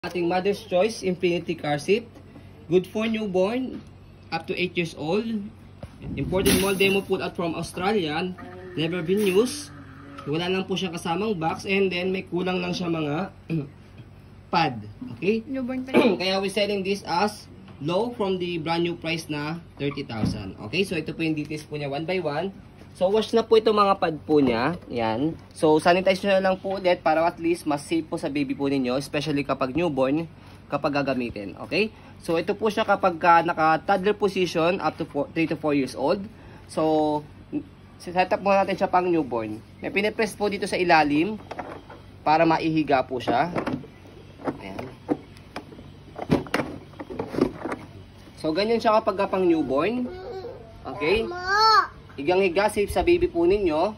Ating Mother's Choice Infinity Car Seat. Good for newborn up to 8 years old. Imported mall demo pull out from Australia. Never been used. Wala lang po siyang kasamang box. And then may kulang lang siya mga pad. Okay? Newborn pa rin. Kaya we're selling this as low from the brand new price na 30,000. Okay? So ito po yung details po niya one by one. So wash na po ito mga pad po niya. Yan. So sanitize nyo lang po ulit para at least mas safe po sa baby po ninyo. Especially kapag newborn, kapag gagamitin. Okay? So ito po siya kapag naka-toddler position up to 3 to 4 years old. So set up muna natin siya pang newborn. May pinipress po dito sa ilalim para maihiga po siya. Ayan. So ganyan siya kapag pang newborn. Okay? Higang-higa, safe sa baby po ninyo.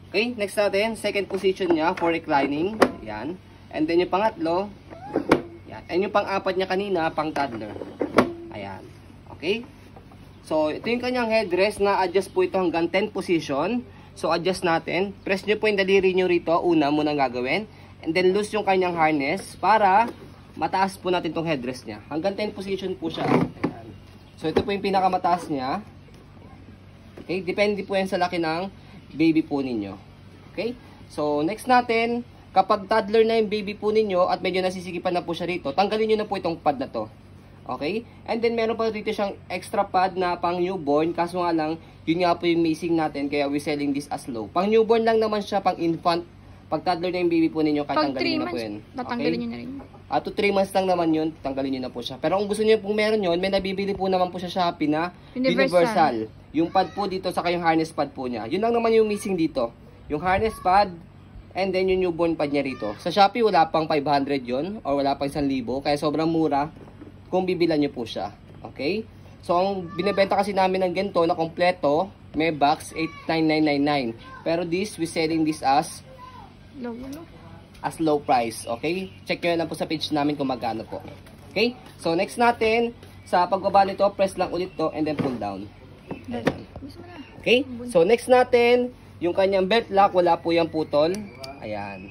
Okay, next natin, second position niya for reclining. Yan. And then yung pangatlo, yan. And yung pang-apat niya kanina, pang toddler. Ayan. Okay. So, ito yung kanyang headrest na adjust po ito hanggang 10 position. So, adjust natin. Press nyo po yung daliri nyo rito. Una muna gagawin. And then, loose yung kanyang harness para mataas po natin itong headrest niya. Hanggang 10 position po siya. Ayan. So, ito po yung pinakamataas niya. Okay, depende po yan sa laki ng baby po ninyo. Okay, so next natin, kapag toddler na yung baby po ninyo at medyo nasisigipan na po siya rito, tanggalin nyo na po itong pad na to. Okay, and then meron pa rito siyang extra pad na pang newborn, kaso nga lang, yun nga po yung missing natin, kaya we selling this as low. Pang newborn lang naman siya, pang infant. Pag toddler na yung baby po ninyo, kahit tanggalin nyo na po yun. Tatanggalin nyo na rin. At to 3 months lang naman yun, tanggalin nyo na po siya. Pero kung gusto nyo pong meron yun, may nabibili po naman po sa Shopee na Universal. Yung pad po dito, saka yung harness pad po niya. Yun lang naman yung missing dito. Yung harness pad, and then yung newborn pad niya rito. Sa Shopee, wala pang 500 yun, or wala pang 1,000. Kaya sobrang mura kung bibilan nyo po siya. Okay? So, ang binibenta kasi namin ng ganito na kompleto, may box, 89999. Pero this, we selling this as low price. Okay? Check nyo lang po sa page namin kung magkano po. Okay? So, next natin, sa pagbaba nito, press lang ulit to and then pull down. Ayan. Okay? So, next natin, yung kanyang belt lock, wala po yung putol. Ayan.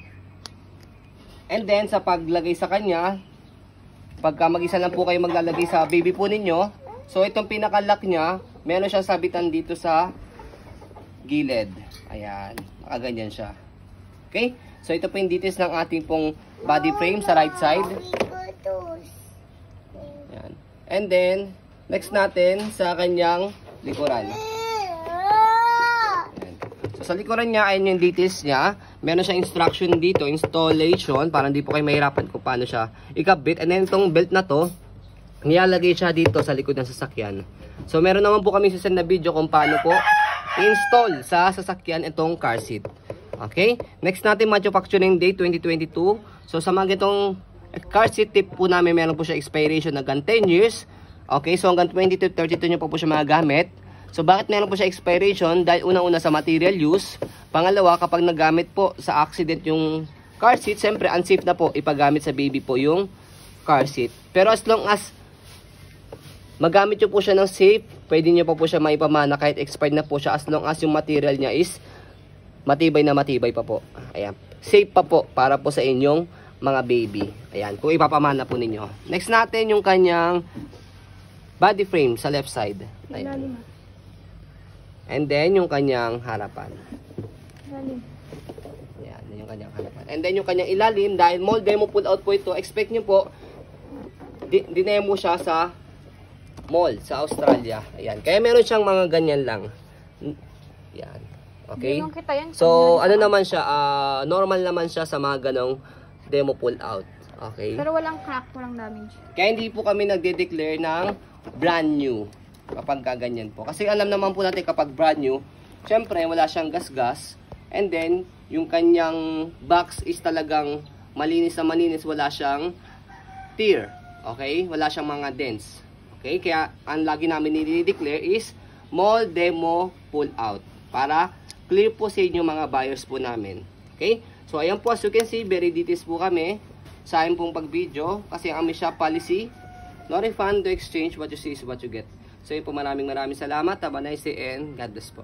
And then, sa paglagay sa kanya, pagka mag-isa lang po kayo maglalagay sa baby po ninyo, so, itong pinaka-lock niya, meron siyang sabitan dito sa gilid. Ayan. Nakaganyan siya. Okay? So, ito po yung details ng ating pong body frame sa right side. Ayan. And then, next natin sa kanyang likuran. Ayan. So, sa likuran niya, ayun yung details niya. Meron siyang instruction dito, installation, para hindi po kayo mahirapan kung paano siya ikabit. And then, itong belt na to, nilalagay siya dito sa likod ng sasakyan. So, meron naman po kami sisend na video kung paano po install sa sasakyan itong car seat. Okay? Next natin, manufacturing date 2022. So, sa mga itong car seat tip po namin, meron po siya expiration hanggang 10 years. Okay? So, hanggang 20 to 32 nyo po siya magagamit. So, bakit meron po siya expiration? Dahil unang-una sa material use. Pangalawa, kapag nagamit po sa accident yung car seat, siyempre, unsafe na po ipagamit sa baby po yung car seat. Pero as long as magamit nyo po siya ng safe, pwede nyo po siya maipamana kahit expired na po siya as long as yung material niya is matibay na matibay pa po. Ayan. Safe pa po para po sa inyong mga baby. Ayan. Kung ipapamana po ninyo. Next natin yung kanyang body frame sa left side. Ayan. And then yung kanyang harapan. Ayan. Yung kanyang harapan. And then yung kanyang ilalim. Dahil mold demo pull out po ito. Expect nyo po dinemo siya sa mall sa Australia. Ayan. Kaya meron siyang mga ganyan lang. Ayan. Okay? So, ano naman siya, normal naman siya sa mga ganong demo pull out. Okay? Pero walang crack, walang damage. Kaya hindi po kami nagde-declare ng brand new kapag kaganyan po. Kasi alam naman po natin kapag brand new, syempre wala siyang gas-gas. And then, yung kanyang box is talagang malinis na malinis, wala siyang tear. Okay? Wala siyang mga dents. Okay? Kaya, ang lagi namin nire-declare is mall demo pull out. Para clear po sa inyo mga buyers po namin. Okay? So, ayan po, as you can see, very details po kami sa aking pong pag-video. Kasi ang aming shop policy, no refund, to exchange, what you see is what you get. So, yun po, maraming salamat. Have a nice day and God bless po.